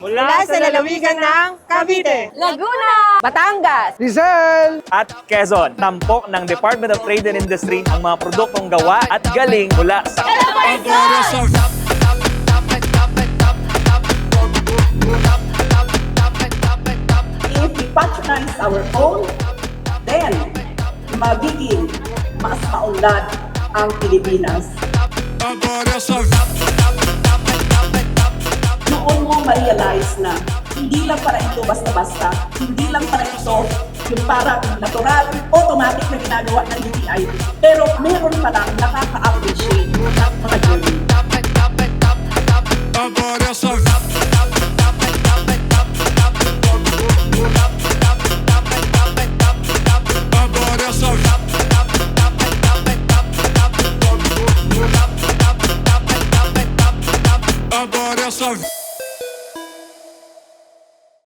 Mula sa lalawigan ng Cavite, Laguna, Batangas, Rizal! At Quezon, tampok ng Department of Trade and Industry ang mga produktong gawa at galing mula sa If we patronize our own, then magiging mas maunlad ang Pilipinas. Noon mo ma-realize na hindi lang para ito basta-basta, hindi lang para ito yung parang natural, automatic na ginagawa ng DTI, pero meron pa lang nakaka-appreciate ng mga journey.